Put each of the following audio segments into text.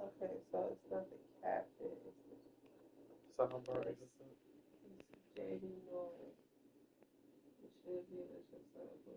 Okay, so it's not the captain, it's the Somebody. JD Nolan. It should be, let's just pull it up.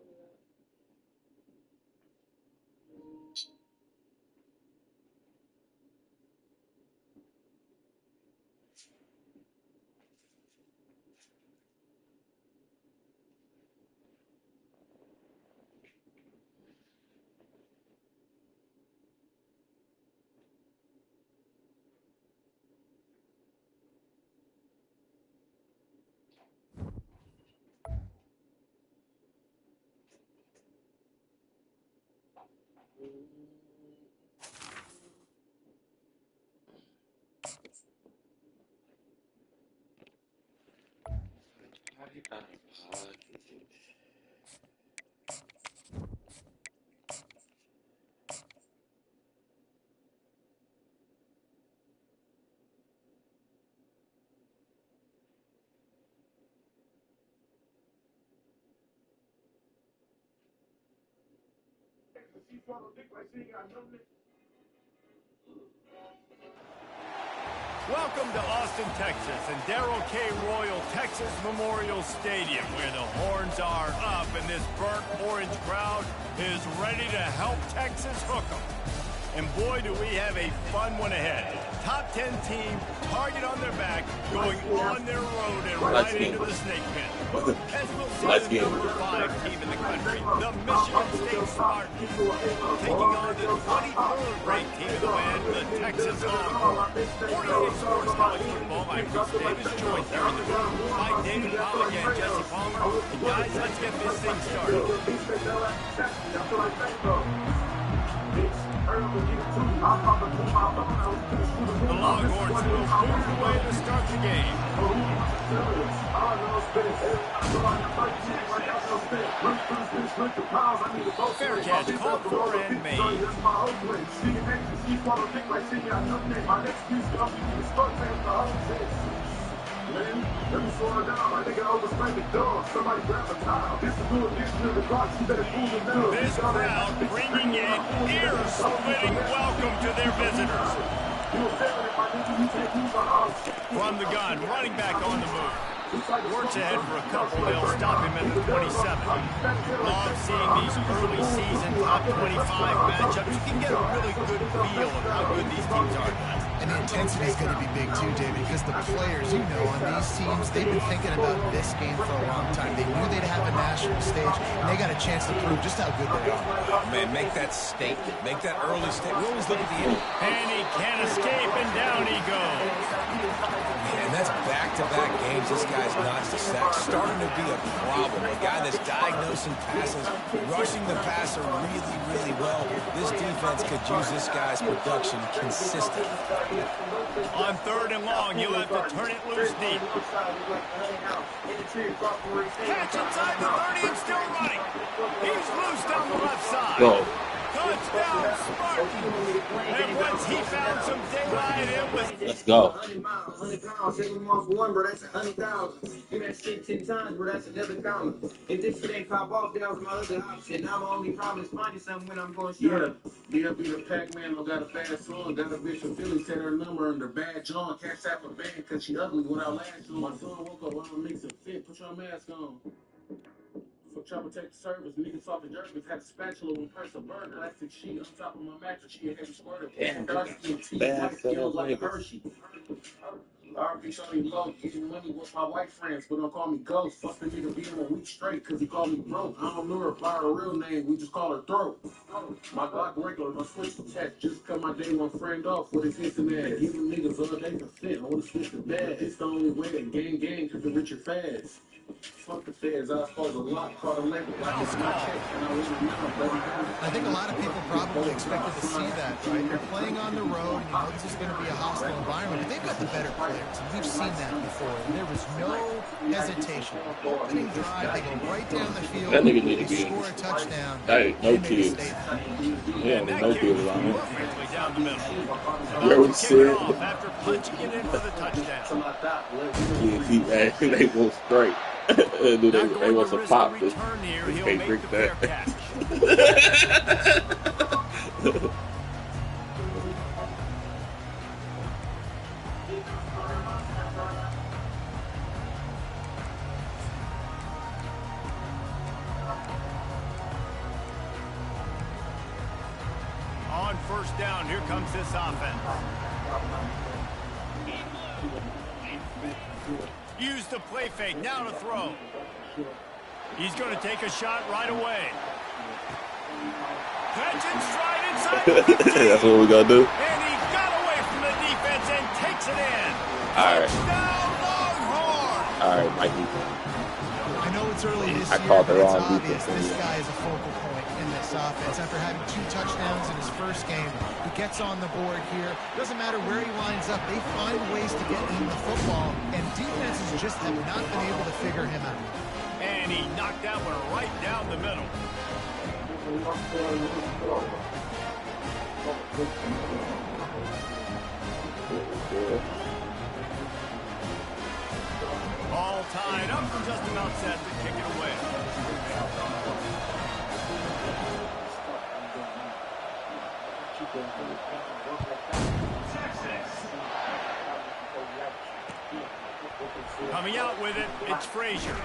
Welcome to Austin, Texas, and Darrell K. Royal Texas Memorial Stadium, where the horns are up and this burnt orange crowd is ready to help Texas hook 'em. And boy, do we have a fun one ahead. Top 10 team, target on their back, going on their road and right into the snake pit. As we'll see the number 5 team in the country, the Michigan State Spartans, taking on the 23rd ranked team in the land, the Texas Longhorns. 48 Sports College Football, I'm Bruce Davis, joined here in the room by David Pollock and Jesse Palmer. And guys, let's get this thing started. The Longhorns will move away to start the game. Fair catch called for and made. Let me slow it down. I think I overspent the dog. Somebody grab a towel. This is new addition to the clock. You better cool it down. This crowd bringing an ear-splitting welcome to their visitors. From the gun, running back on the move. Works ahead for a couple. They'll stop him at the 27. Love seeing these early season top 25 matchups. You can get a really good feel of how good these teams are. And the intensity is going to be big too, David, because the players, you know, on these teams, they've been thinking about this game for a long time. They knew they'd have a national stage, and they got a chance to prove just how good they are. Oh, man, make that statement. Make that early statement. We always look at the end. And he can't escape, and down he goes. Man, that's back-to-back games. This guy's notched a sack. Starting to be a problem. A guy that's diagnosing passes, rushing the passer really, really well. This defense could use this guy's production consistently. On 3rd and long, you'll have to turn it loose deep. Catch inside the 30 and still running. He's loose down the left side. Go. Touchdown, Spartans. And once he found some daylight, it was... Let's go. 100 miles, 100 pounds, 7 months for one, bro, that's 100,000. Give that shit 10 times, bro, that's another dollar. If this shit ain't pop off, that was my other option. Now my only problem is finding something when I'm going short. Yeah, be the Pac-Man, I got a fast song, got a bitch from Philly, said her number under bad John, catch that for band, cause she ugly without lashes. My son woke up, I'm mix it fit, put your mask on. For trying to protect the service, niggas off the jerkers had a spatula with press a burger, plastic sheet on top of my mattress, she had a squirter, dark-skin tea, white skin like a Hershey. RP Shorty low, getting money with my white friends, but don't call me Ghost. Fuck the nigga being a week straight, cause he called me broke. I don't know her by her real name, we just call her Throat. My Glock regular, my switch to tech, just cut my day one friend off with his instant ad. Giving niggas all day for fit, I wanna switch to bad. It's the only way that gang can reach your fast. I think a lot of people probably expected to see that, right? They're playing on the road, and you know this is going to be a hostile environment, but they've got the better players, and we've seen that before. And there was no hesitation. Opening drive, they go right down the field, That nigga need to they be score a touchdown. Hey, no they make a kids. statement. Yeah, And that no kick kids was around him. perfectly down the middle. Where About we to kick it sit. off after punching it in for the touchdown. Kids, they want straight. They Not want going to some risk pop. a Just return here. He'll can't make drink the fair that. catch. On first down, here comes this offense. Use the play fake, now to throw. He's going to take a shot right away. Catch and stride inside the 15. That's what we gotta do. And he got away from the defense and takes it in. All right. Touchdown, Longhorn. All right, Mikey. I know it's early this I year, called but the it's wrong obvious defense. this guy is a focal point in this offense. After having 2 touchdowns in his first game, he gets on the board here. Doesn't matter where he lines up, they find ways to get him the football, and defenses just have not been able to figure him out. And he knocked that one right down the middle. All tied up and just about set to kick it away. Coming out with it, it's Frazier.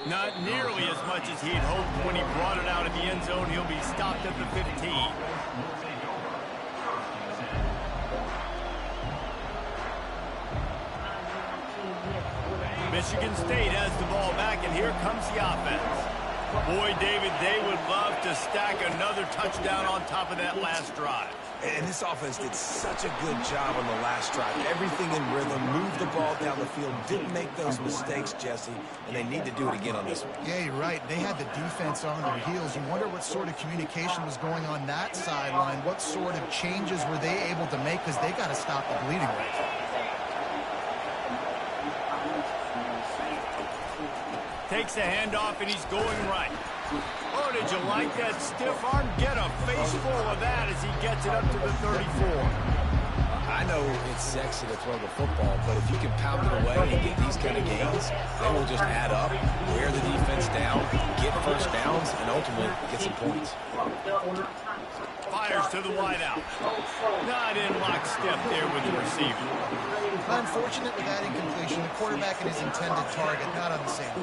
Not nearly as much as he'd hoped when he brought it out of the end zone. He'll be stopped at the 15. Michigan State has the ball back, and here comes the offense. Boy, David, they would love to stack another touchdown on top of that last drive. And this offense did such a good job on the last drive. Everything in rhythm, moved the ball down the field, didn't make those mistakes, Jesse, and they need to do it again on this one. Yeah, you're right. They had the defense on their heels. You wonder what sort of communication was going on that sideline. What sort of changes were they able to make, because they got to stop the bleeding right. Takes a handoff, and he's going right. Oh, did you like that stiff arm? Get a face full of that as he gets it up to the 34. I know it's sexy to throw the football, but if you can pound it away and get these kind of gains, they will just add up, wear the defense down, get first downs, and ultimately get some points. Fires to the wideout. Not in lockstep there with the receiver. Unfortunate with that incompletion. The quarterback and his intended target not on the same.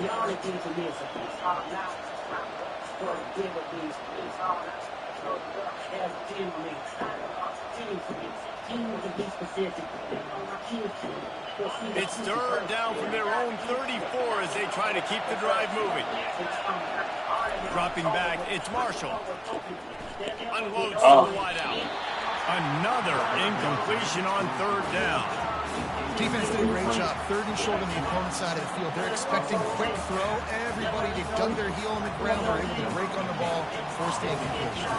It's third down from their own 34 as they try to keep the drive moving. Dropping back, it's Marshall. Unloads to the wideout. Another incompletion on third down. Defense did a great job. Third and short on the opponent's side of the field. They're expecting quick throw. Everybody, they dug their heel on the ground. They're able to break on the ball, force the incompletion.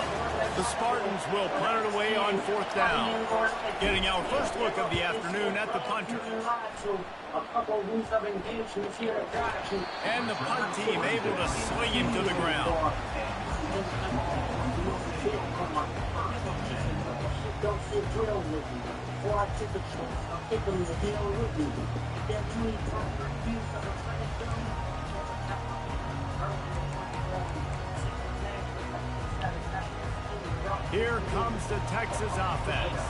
The Spartans will punt it away on fourth down. Getting our first look of the afternoon at the punter. And the punt team able to swing him to the ground. Here comes the Texas offense.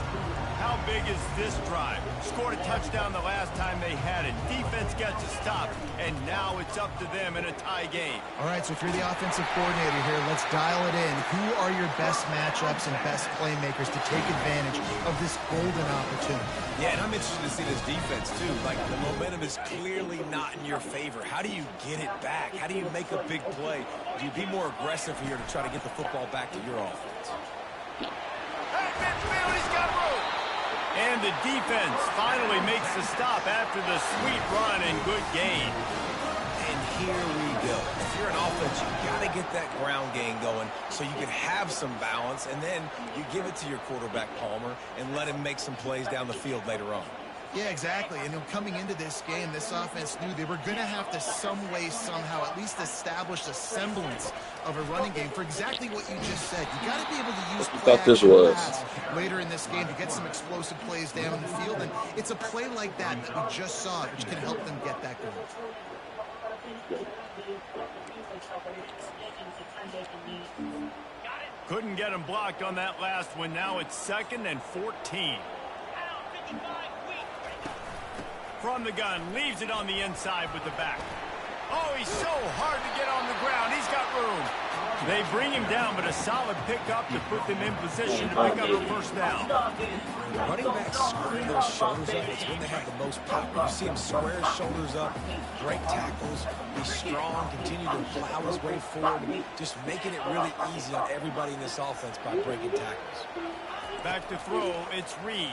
How big is this drive? Scored a touchdown the last time they had it. Defense gets a stop, and now it's up to them in a tie game. All right, so if you're the offensive coordinator here, let's dial it in. Who are your best matchups and best playmakers to take advantage of this golden opportunity? Yeah, and I'm interested to see this defense, too. Like, the momentum is clearly not in your favor. How do you get it back? How do you make a big play? Do you be more aggressive here to try to get the football back to your offense? Hey, midfield, he's got room. And the defense finally makes the stop after the sweet run and good game. And here we go. If you're an offense, you got to get that ground game going so you can have some balance, and then you give it to your quarterback, Palmer, and let him make some plays down the field later on. Yeah, exactly. And coming into this game, this offense knew they were going to have to some way, somehow, at least establish a semblance of a running game for exactly what you just said. You got to be able to use play-action pass later in this game to get some explosive plays down the field. And it's a play like that that we just saw, which can help them get that going. Couldn't get him blocked on that last one. Now it's 2nd and 14. From the gun, leaves it on the inside with the back. Oh, he's so hard to get on the ground. He's got room. They bring him down, but a solid pickup to put them in position to pick up the first down. When running backs square those shoulders up, it's when they have the most power. You see him square his shoulders up, break tackles, be strong, continue to plow his way forward, just making it really easy on everybody in this offense by breaking tackles. Back to throw, it's Reed.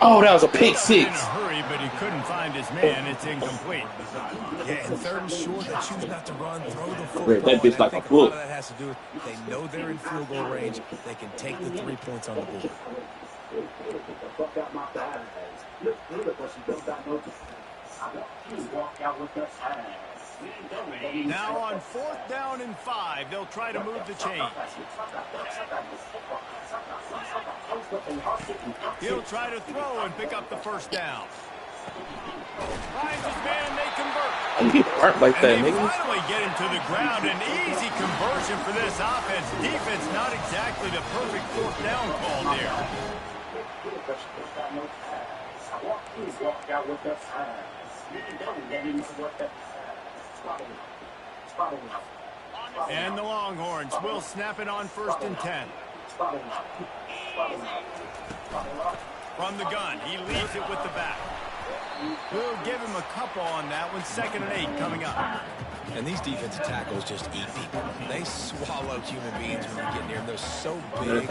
Oh, that was a pick In six. a hurry, but he couldn't find his man. It's incomplete. Yeah, and 3rd and short, they choose not to run, throw the football. That bitch and I like think a a lot book. of that has to do with they know they're in field goal range. They can take the 3 points on the board. Now on 4th down and 5, they'll try to move the chain. He'll try to throw and pick up the first down. Finds his man, and they convert. You get burnt like that, And they nigga. finally get him to the ground. An easy conversion for this offense. Defense not exactly the perfect 4th down call there. And the Longhorns will snap it on 1st and 10. From the gun, he leaves it with the back. We'll give him a couple on that one. 2nd and 8 coming up. And these defensive tackles just eat people. They swallow human beings when you get near them. They're so big,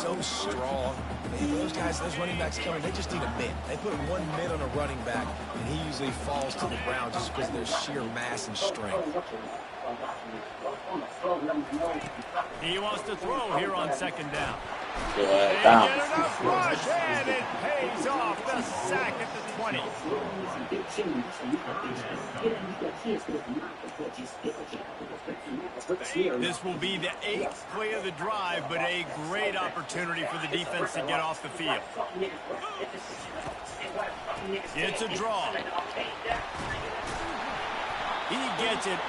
so strong. Those guys, those running backs coming, they just need a mid. They put 1 mid on a running back, and he usually falls to the ground just because of their sheer mass and strength. He wants to throw here on 2nd down. They Down. get enough rush, and it pays off. The sack at the 20. This will be the 8th play of the drive, but a great opportunity for the defense to get off the field. It's a draw. He gets it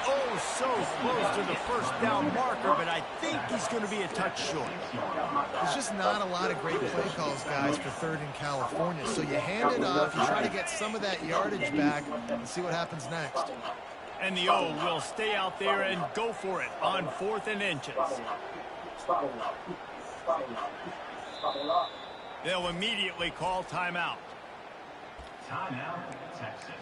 so close to the 1st down marker, but I think he's going to be a touch short. There's just not a lot of great play calls, guys, for 3rd in California. So you hand it off, you try to get some of that yardage back, and see what happens next. And the O will stay out there and go for it on 4th and inches. They'll immediately call timeout. Timeout, Texas.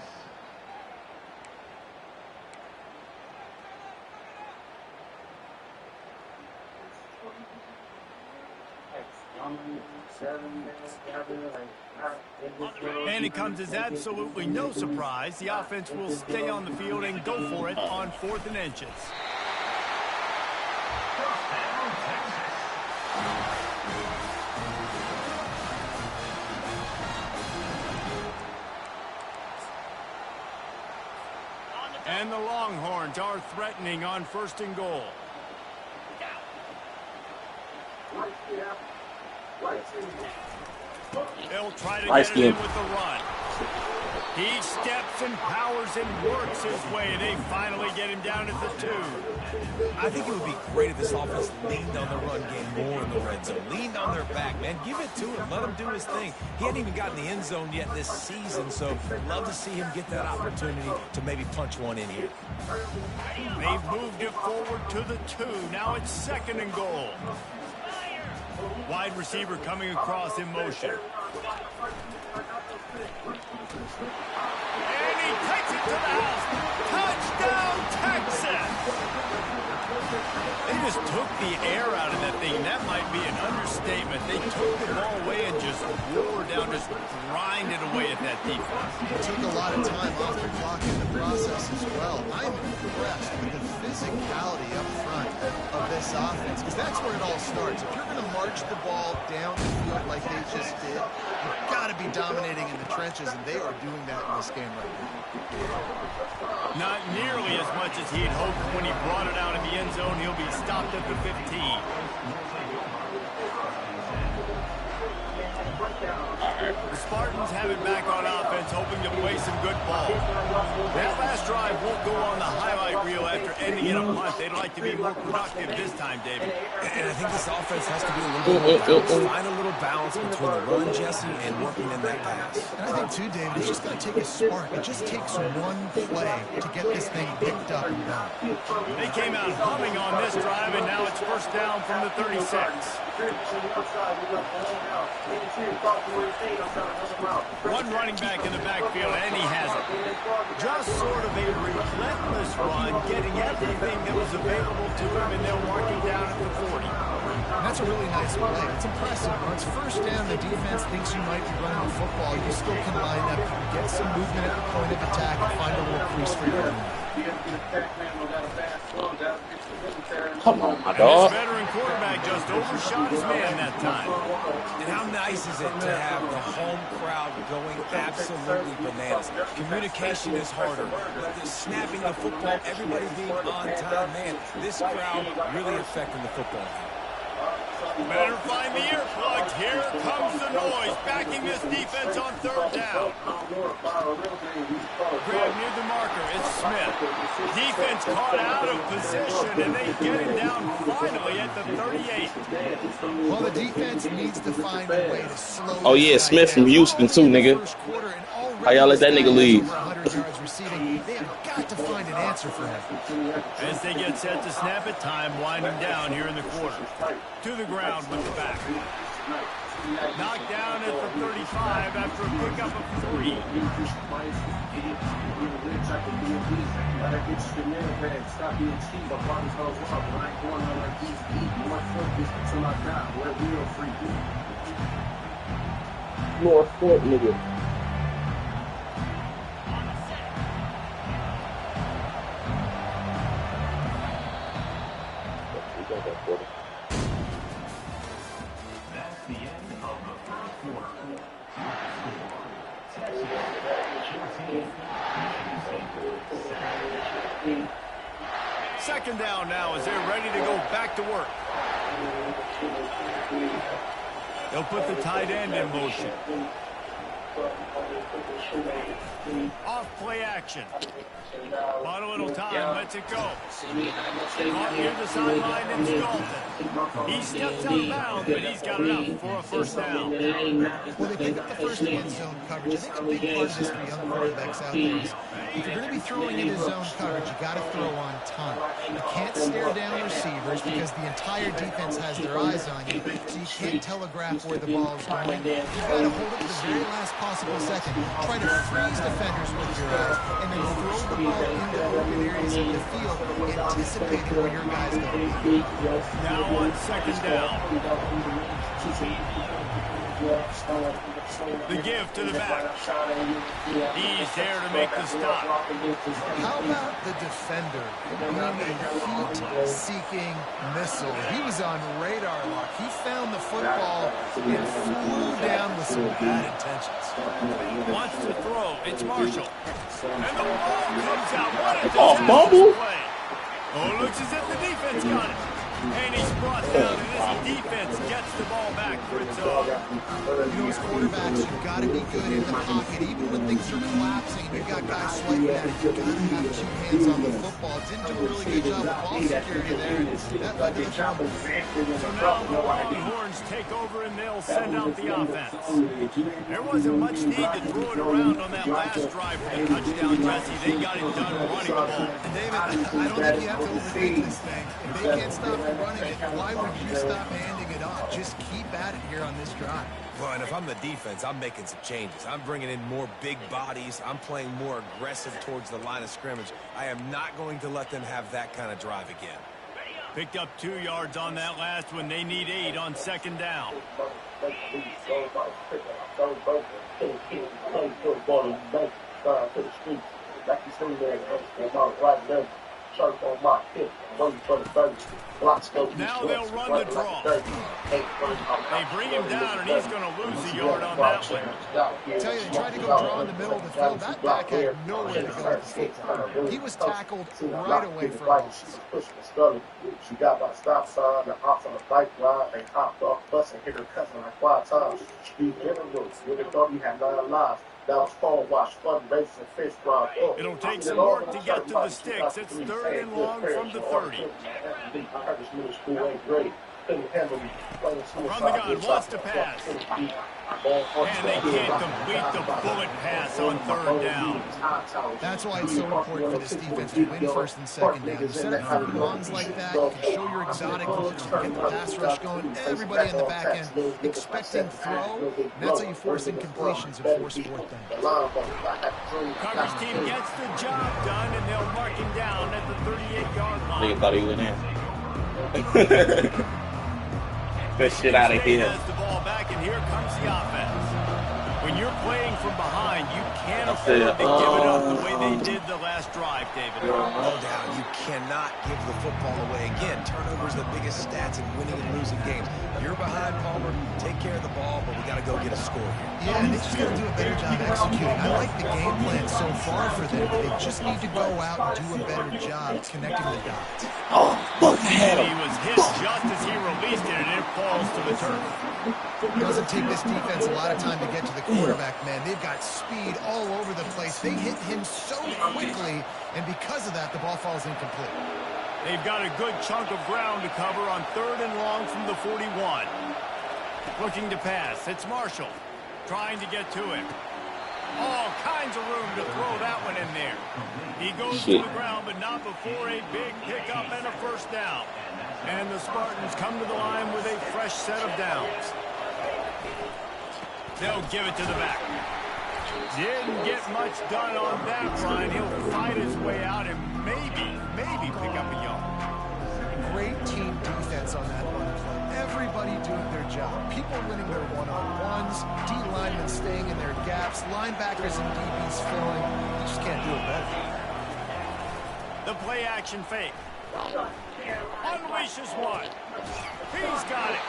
And it comes as absolutely no surprise. The offense will stay on the field and go for it on 4th and inches. And the Longhorns are threatening on 1st and goal. They'll try to get it in with the run. He steps and powers and works his way. They finally get him down at the 2. I think it would be great if this offense leaned on the run game more in the red zone. Leaned on their back, man. Give it to him. Let him do his thing. He hadn't even gotten the end zone yet this season, so I'd love to see him get that opportunity to maybe punch one in here. They've moved it forward to the 2. Now it's 2nd and goal. Wide receiver coming across in motion. And he takes it to the house. Touchdown, Texas! They just took the air out of that thing. That might be an understatement. They took the ball away and just wore down, just grinded away at that defense. It took a lot of time off the clock in the process as well. I'm impressed with the physicality up front of this offense, because that's where it all starts. If you're going to march the ball down the field like they just did, you've got to be dominating in the trenches, and they are doing that in this game right now. Not nearly as much as he'd hoped when he brought it out in the end zone. He'll be stopped at the 15. The Spartans have it back on offense, hoping to play some good ball. That last drive won't go on the highlight reel after ending in a punt. They'd like to be more productive this time, David. And I think this offense has to be a little bit more balanced. Find a little balance between the run, Jesse, and working in that pass. And I think, too, David, it's just going to take a spark. It just takes one play to get this thing picked up and done. They came out humming on this drive, and now it's first down from the 36. One running back in the backfield, and he has it. Just sort of a relentless run, getting everything that was available to him, and they'll mark him down at the 40. And that's a really nice play. It's impressive. When it's first down, the defense thinks you might be running the football. You still can line up, get some movement at the point of attack, and find a little crease for your own. Come on, my And dog. this veteran quarterback just overshot his man that time. And how nice is it to have the home crowd going absolutely bananas? Communication is harder. The snapping the football, everybody being on time. Man, this crowd really affecting the football. Better find the earplugs. Here comes the noise, backing this defense on third down. Grab near the marker. It's Smith. Defense caught out of position, and they get him down finally at the 38. Well, the defense needs to find a way to slow. Oh, yeah, Smith from Houston, too, nigga. How y'all let that nigga leave? They have got to find an answer for him. As they get set to snap it, time winding down here in the quarter. To the ground with the back. Knocked down at the 35 after a pickup of 3. North Fort, nigga. That's the end of the first quarter. Second down now as they're ready to go back to work. They'll put the tight end in motion. Off play action. Bought a little time, lets it go. Caught near the sideline and Dalton. He steps out of bounds, but he's got enough for a first down. Well, they pick up the first end zone coverage. I think a big part of this for young quarterbacks out there is if you're going to be throwing into zone coverage, you got to throw on time. You can't stare down receivers because the entire defense has their eyes on you, so you can't telegraph where the ball is going. You've got to hold it to the very last possible second. Try to freeze defenders with your eyes, and then throw the ball into open areas of the field, anticipating where your guys go. Now on second down. The give to the back. He's there to make the stop. How about the defender being a heat-seeking missile? He was on radar lock. He found the football and flew down with some bad intentions. Wants to throw. It's Marshall. And the ball comes out. What a Oh, disastrous fumble? play. Oh, looks as if the defense got it. And he's brought down, and this defense gets the ball back for its own. You know, as quarterbacks, you've got to be good in the pocket. Even when things are collapsing, you've got guys swiping at it. You've got to have 2 hands on the football. Didn't do a really good job of ball security there. That led to the trouble. So now the Longhorns take over, and they'll send out the offense. There wasn't much need to throw it around on that last drive for the touchdown, Jesse. They got it done running the ball. And David, I don't think you have to overthink this thing. If they can't stop you running it, why would you stop handing it off? Just keep at it here on this drive. Well, and if I'm the defense, I'm making some changes. I'm bringing in more big bodies. I'm playing more aggressive towards the line of scrimmage. I am not going to let them have that kind of drive again. Picked up 2 yards on that last one. They need 8 on second down. Now they'll run the draw. They bring him down, and he's going to lose a yard on that one. I tell you, they tried to go draw in the middle of the field. That back had nowhere to go with the football. He was tackled right away for a loss. She got my stop sign, the hops on the bike ride, and hopped off bus and hit her cousin like 5 times. She interviews. You would have thought he had 9 lives. That was phone wash, fun racing, fish fry. It'll take some work to get to the sticks. It's 3rd and long from the 30. I heard this middle school ain't great. Couldn't handle me. From the gun, wants to pass. And they can't complete the bullet pass on 3rd down. That's why it's so important for this defense to win 1st and 2nd down. You set up 3rd and longs like that, you can show your exotic looks, you can get the pass rush going, everybody in the back end expecting throw, and that's how you force incompletions and force 4th down. Coverage team gets the job done, and they'll mark him down at the 38-yard line. Nigga thought he went in. Get shit out of here. Has the ball back, and here comes the offense. When you're playing from behind, you can't afford to give it up the way they did the last drive, David. No doubt. You cannot give the football away. Again, turnovers the biggest stats in winning and losing games. You're behind, Palmer. Take care of the ball, but we got to go get a score here. Yeah, they just got to do a better job executing. I like the game plan so far for them. They just need to go out and do a better job connecting the dots. Oh, fuck, I had He him. was hit just as he released it, and it falls to the turf. It doesn't take this defense a lot of time to get to the quarterback, man. They've got speed all over the place. They hit him so quickly, and because of that, the ball falls incomplete. They've got a good chunk of ground to cover on 3rd and long from the 41. Looking to pass. It's Marshall trying to get to him. All kinds of room to throw that one in there. He goes to the ground, but not before a big pickup and a 1st down. And the Spartans come to the line with a fresh set of downs. They'll give it to the back. Didn't get much done on that run. He'll fight his way out and maybe pick up a yard. Great team defense on that run play. Everybody doing their job. People winning their one-on-ones, D linemen staying in their gaps, linebackers and DBs filling. You just can't do it better. The play action fake. Unleashes one. He's got it.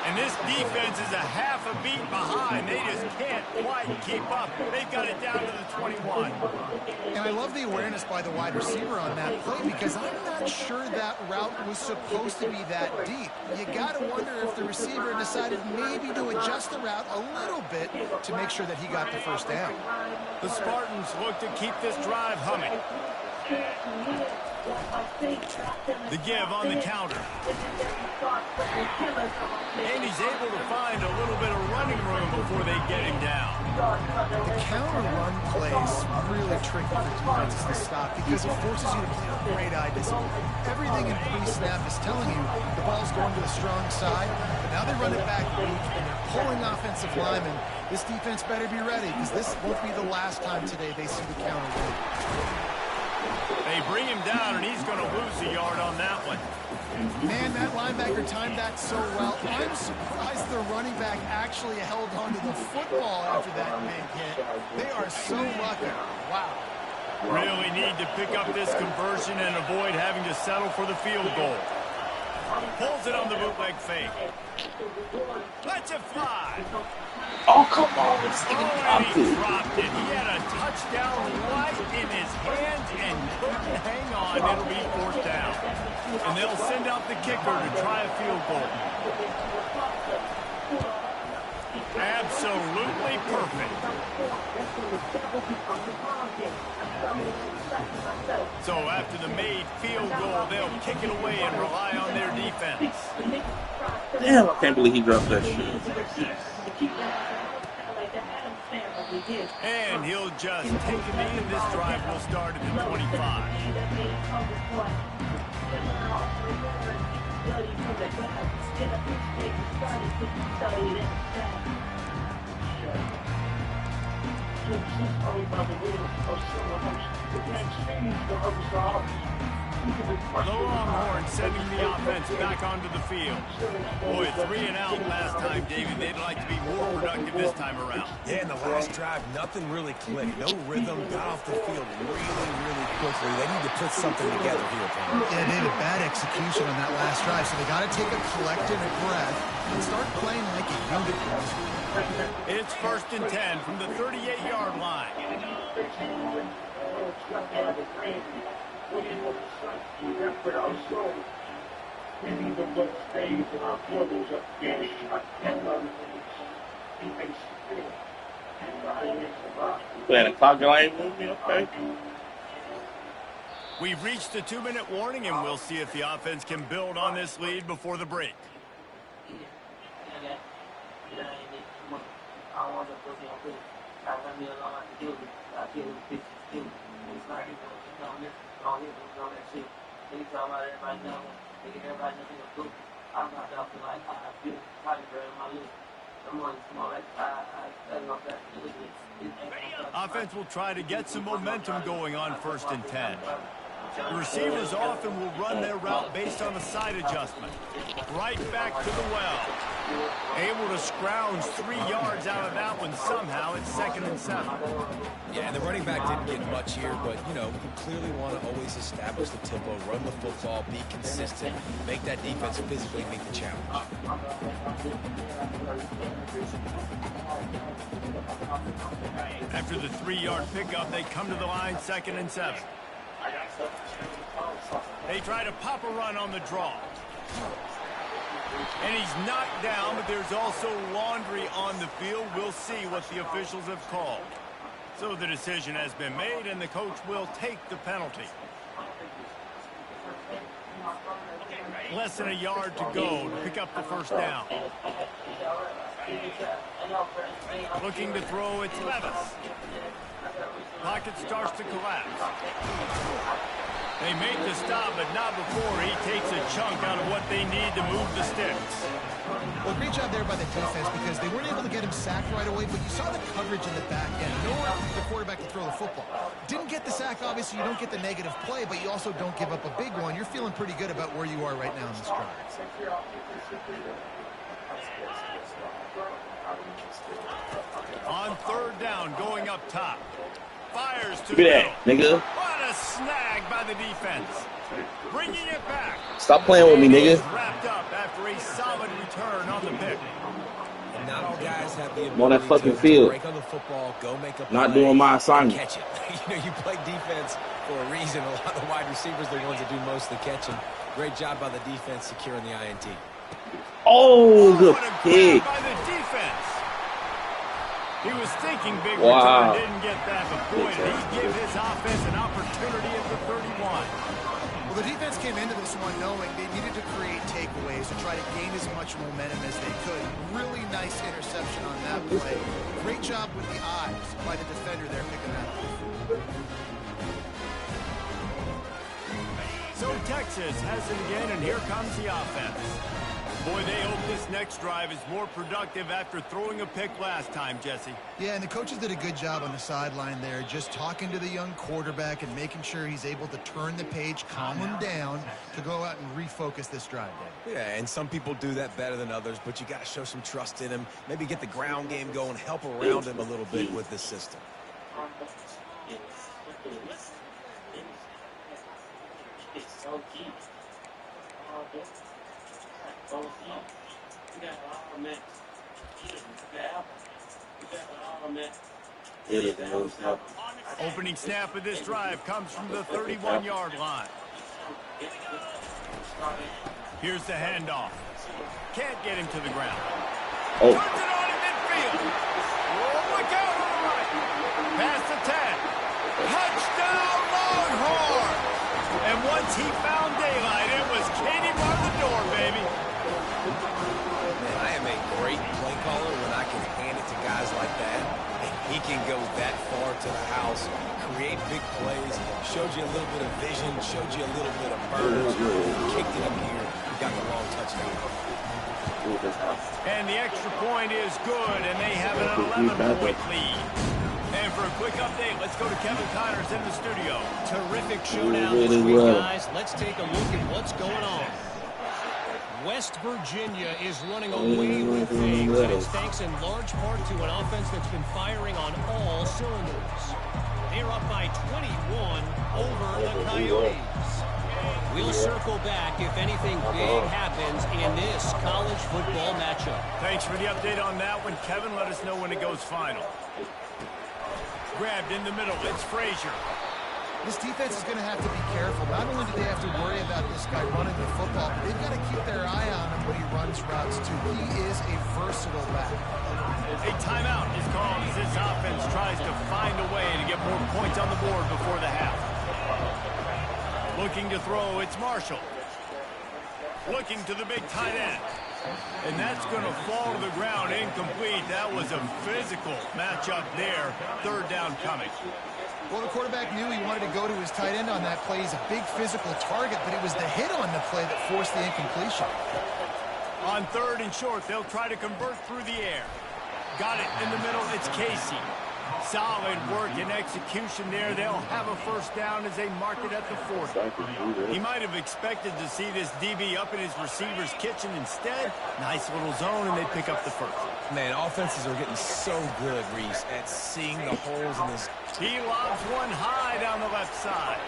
And this defense is a half a beat behind. They just can't quite keep up. They've got it down to the 21. And I love the awareness by the wide receiver on that play because I'm not sure that route was supposed to be that deep. You got to wonder if the receiver decided maybe to adjust the route a little bit to make sure that he got the 1st down. The Spartans look to keep this drive humming. The give on the counter. And he's able to find a little bit of running room before they get him down. The counter run plays really tricky for defenses to stop because it forces you to play with great eye discipline. Everything in pre-snap is telling you the ball's going to the strong side, but now they run it back weak and they're pulling offensive linemen. This defense better be ready because this won't be the last time today they see the counter run. They bring him down, and he's going to lose a yard on that one. Man, that linebacker timed that so well. I'm surprised the running back actually held onto the football after that big hit. They are so lucky. Wow. Really need to pick up this conversion and avoid having to settle for the field goal. Pulls it on the bootleg fake. Lets it fly. Oh, come on. This nigga And dropped he it. dropped it. He had a touchdown right in his hands and couldn't hang on. It'll be 4th down. And they'll send out the kicker to try a field goal. Absolutely perfect. So after the made field goal, they'll kick it away and rely on their defense. Damn, I can't believe he dropped that shit. And he'll just take a knee, and this drive will start at the 25. The Longhorns sending the offense back onto the field. Boy, 3 and out last time, David. They'd like to be more productive this time around. Yeah, in the last drive, nothing really clicked. No rhythm, got off the field really, really quickly. They need to put something together here, Tom. Yeah, David, bad execution on that last drive, so they got to take a collective breath and start playing like a unit. It's 1st and 10 from the 38-yard line. Playing a clock line with me, okay. We've reached the 2-minute warning, and we'll see if the offense can build on this lead before the break. Offense will try to get some momentum going on 1st and 10. The receivers often will run their route based on a side adjustment. Right back to the well. Able to scrounge 3 yards out of that one somehow. It's 2nd and 7. Yeah, and the running back didn't get much here, but, you know, you clearly want to always establish the tempo, run the football, be consistent, make that defense physically meet the challenge. After the 3-yard pickup, they come to the line, 2nd and 7. They try to pop a run on the draw. And he's knocked down, but there's also laundry on the field. We'll see what the officials have called. So the decision has been made, and the coach will take the penalty. Less than a yard to go to pick up the 1st down. Looking to throw, it's Levis. Pocket starts to collapse. They make the stop, but not before he takes a chunk out of what they need to move the sticks. Well, great job there by the defense because they weren't able to get him sacked right away, but you saw the coverage in the back end. Nowhere for the quarterback to throw the football. Didn't get the sack, obviously. You don't get the negative play, but you also don't give up a big one. You're feeling pretty good about where you are right now in this drive. On 3rd down, going up top. Fires to Look at that, nigga. What a snag by the defense. Bringing it back. Stop playing with me, nigga. Wrapped up after a solid return on the pick. And not all guys have the I'm on that ability fucking to field. break on the football, go make a Not play, doing my assignment. catch it. You know, you play defense for a reason. A lot of the wide receivers are the ones that do most of the catching. Great job by the defense securing the INT. Oh, good What a pick. grab by the defense. He was thinking big Wow. return, didn't get that, but boy, did he give his offense an opportunity at the 31. Well, the defense came into this one knowing they needed to create takeaways to try to gain as much momentum as they could. Really nice interception on that play. Great job with the eyes by the defender there picking that up. So Texas has it again, and here comes the offense. Boy, they hope this next drive is more productive after throwing a pick last time, Jesse. Yeah, and the coaches did a good job on the sideline there, just talking to the young quarterback and making sure he's able to turn the page, calm him down to go out and refocus this drive. Yeah, and some people do that better than others, but you got to show some trust in him. Maybe get the ground game going, help around him a little bit with this system. Opening snap of this drive comes from the 31-yard line. Here's the handoff. Can't get him to the ground. Oh. Turns it on in midfield. Oh, look out on the right. Past the 10. Touchdown, Longhorn. And once he found daylight, it was Katie bar the door, baby. Man, I am a great play caller when I can hand it to guys like that. And he can go that far to the house, create big plays, showed you a little bit of vision, showed you a little bit of burns, kicked it up here, got the long touchdown. And the extra point is good, and they have an 11-point lead. And for a quick update, let's let's go to Kevin Connors in the studio. Terrific showdown this week, guys. Let's take a look at what's going on. West Virginia is running away with things, and it's thanks in large part to an offense that's been firing on all cylinders. They're up by 21 over the Coyotes. We'll circle back if anything big happens in this college football matchup. Thanks for the update on that one, Kevin. Let us know when it goes final. Grabbed in the middle. It's Frazier. This defense is going to have to be careful. Not only do they have to worry about this guy running the football, but they've got to keep their eye on him when he runs routes, too. He is a versatile back. A timeout is called as this offense tries to find a way to get more points on the board before the half. Looking to throw, it's Marshall. Looking to the big tight end. And that's going to fall to the ground incomplete. That was a physical matchup there. Third down coming. Well, the quarterback knew he wanted to go to his tight end on that play. He's a big physical target, but it was the hit on the play that forced the incompletion. On third and short, they'll try to convert through the air. Got it in the middle. It's Casey. Solid work and execution there. They'll have a first down as they mark it at the 40. He might have expected to see this DB up in his receiver's kitchen. Instead, nice little zone, and they pick up the first. Man, offenses are getting so good, Reese, at seeing the holes in this. He lobs one high down the left side.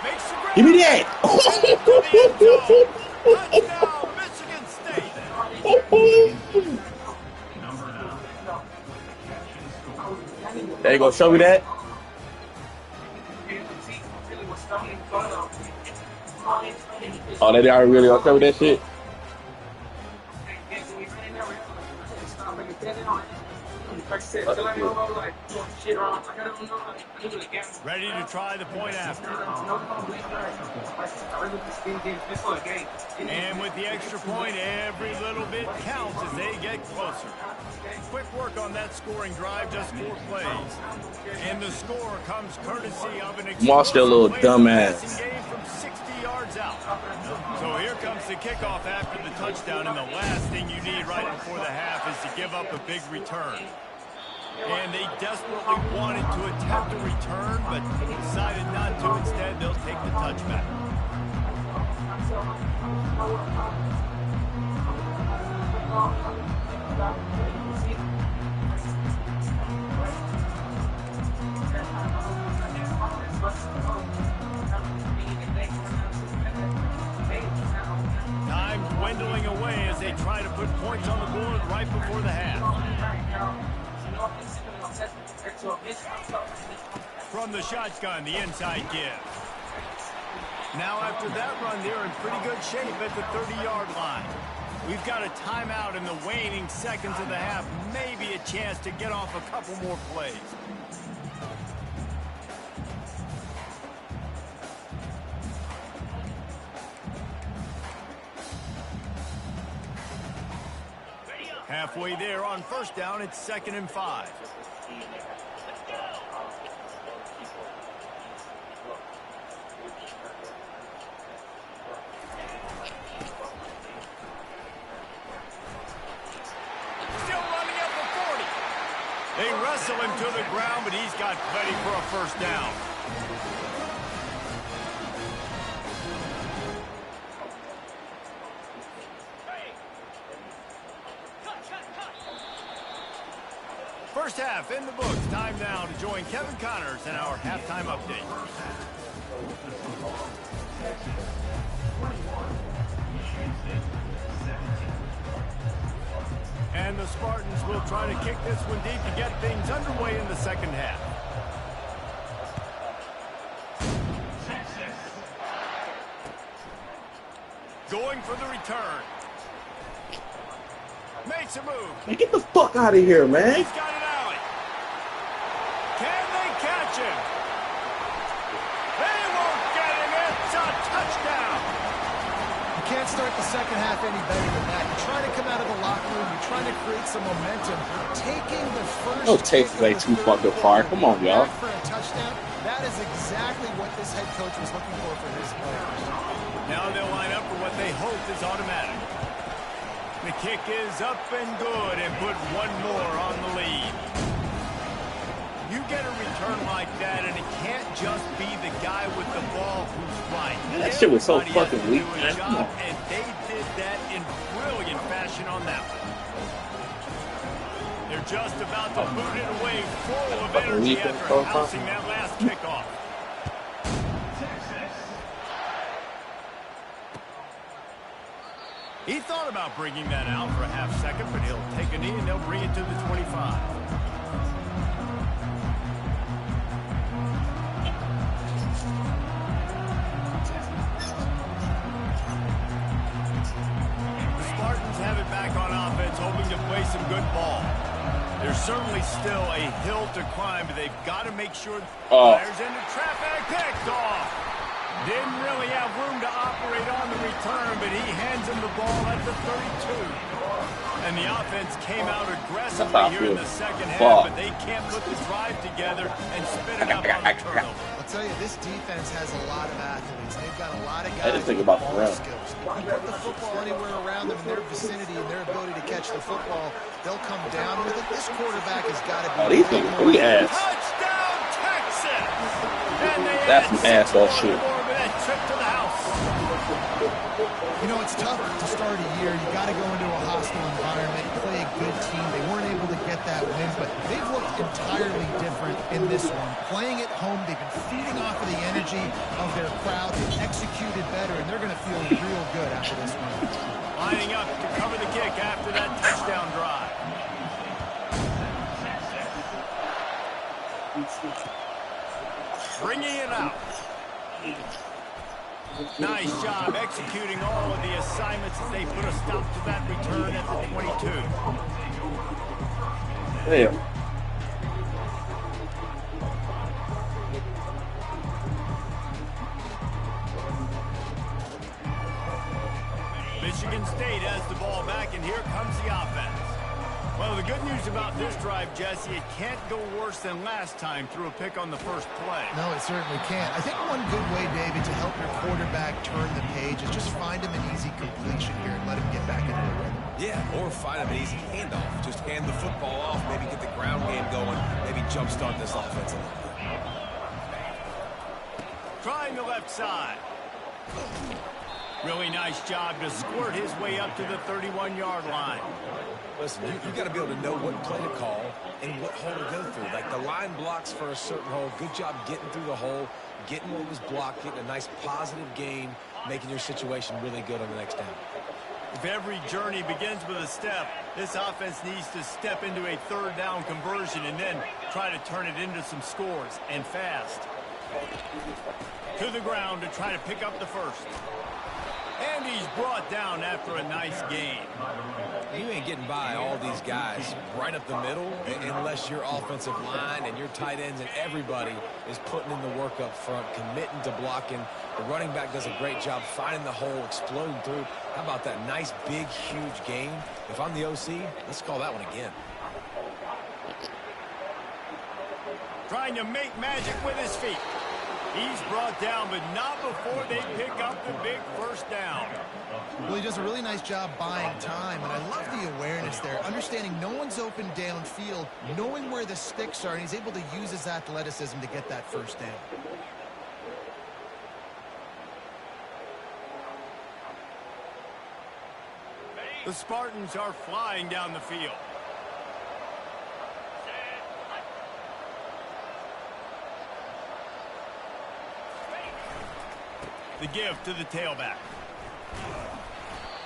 Makes the grab. Give me that. Touchdown, Michigan State. There you go. Show me that. Oh, they already really gonna show me that shit. Ready to try the point after. And with the extra point, every little bit counts as they get closer. Quick work on that scoring drive, just 4 plays. And the score comes courtesy of an Lost their little dumbass. passing game from 60 yards out. So here comes the kickoff after the touchdown, and the last thing you need right before the half is to give up a big return. And they desperately wanted to attempt a return, but decided not to. Instead, they'll take the touchback. Time dwindling away as they try to put points on the board right before the half. From the shotgun, the inside give. Now after that run, they're in pretty good shape at the 30-yard line. We've got a timeout in the waning seconds of the half. Maybe a chance to get off a couple more plays. Halfway there on first down, it's 2nd and 5. They wrestle him to the ground, but he's got plenty for a first down. First half in the books. Time now to join Kevin Connors in our halftime update. And the Spartans will try to kick this one deep to get things underway in the second half. Going for the return. Makes a move. Man, get the fuck out of here, man. He's got it out. Can they catch him? They won't get him. It's a touchdown. You can't start the second half any better than that. You're trying to come out of the locker room. You're trying to create some momentum. Taking the first No takes way too fucking far. Come on, y'all. For a touchdown, that is exactly what this head coach was looking for his players. Now they'll line up for what they hope is automatic. The kick is up and good and put one more on the lead. You get a return just be the guy with the ball who's right. That shit was so Everybody has to fucking weak, do a man. job, and they did that in brilliant fashion on that one. They're just about to boot it away, full of energy after housing that last kickoff. He thought about bringing that out for a half second, but he'll take a knee and they'll bring it to the 25. The Spartans have it back on offense, hoping to play some good ball. There's certainly still a hill to climb, but they've got to make sure players into traffic. Picked off. Didn't really have room to operate on the return, but he hands him the ball at the 32. And the offense came out aggressively here in the second half, but they can't put the drive together and spit it up on the turnover. I'll tell you, this defense has a lot of athletes. They've got a lot of guys with with ball the skills. If you put the football anywhere around them in their vicinity and their ability to catch the football, they'll come down with it. This quarterback has got to be we ass. Touchdown, Texas! And That's some asshole shit. Trip to the house. You know, it's tough to start a year. You got to go into a hostile environment, play a good team. They weren't able to get that win, but they've looked entirely different in this one. Playing at home, they've been feeding off of the energy of their crowd. They've executed better, and they're going to feel real good after this one. Lining up to cover the kick after that touchdown drive. Bringing it out. Nice job executing all of the assignments as they put a stop to that return at the 22. Damn. Michigan State has the ball back, and here comes the offense. Well, the good news about this drive, Jesse, it can't go worse than last time through a pick on the first play. No, it certainly can't. I think one good way, David, to help your quarterback turn the page is just find him an easy completion here and let him get back into the rhythm. Yeah, or find him an easy handoff. Just hand the football off, maybe get the ground game going, maybe jumpstart this offense a little bit. Trying the left side. Really nice job to squirt his way up to the 31-yard line. Listen, you got to be able to know what play to call and what hole to go through. Like the line blocks for a certain hole. Good job getting through the hole, getting what was blocked, getting a nice positive gain, making your situation really good on the next down. If every journey begins with a step, this offense needs to step into a third down conversion and then try to turn it into some scores, and fast. To the ground to try to pick up the first. And he's brought down after a nice gain. You ain't getting by all these guys right up the middle unless your offensive line and your tight ends and everybody is putting in the work up front, committing to blocking. The running back does a great job finding the hole, exploding through. How about that nice, big, huge gain? If I'm the OC, let's call that one again. Trying to make magic with his feet. He's brought down, but not before they pick up the big first down. Well, he does a really nice job buying time, and I love the awareness there, understanding no one's open downfield, knowing where the sticks are, and he's able to use his athleticism to get that first down. The Spartans are flying down the field. The give to the tailback.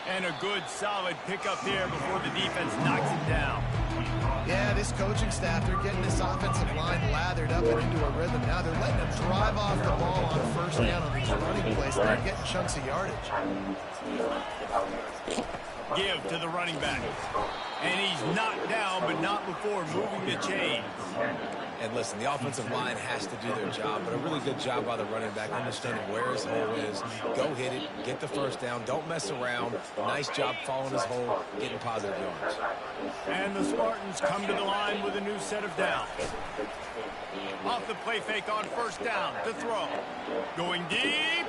And a good, solid pickup there before the defense knocks it down. Yeah, this coaching staff, they're getting this offensive line lathered up and into a rhythm. Now they're letting them drive off the ball on first down on these running plays. They're getting chunks of yardage. Give to the running back. And he's knocked down, but not before moving the chains. And listen, the offensive line has to do their job, but a really good job by the running back, understanding where his hole is. Go hit it, get the first down, don't mess around. Nice job following his hole, getting positive yards. And the Spartans come to the line with a new set of downs. Off the play fake on first down to throw. Going deep.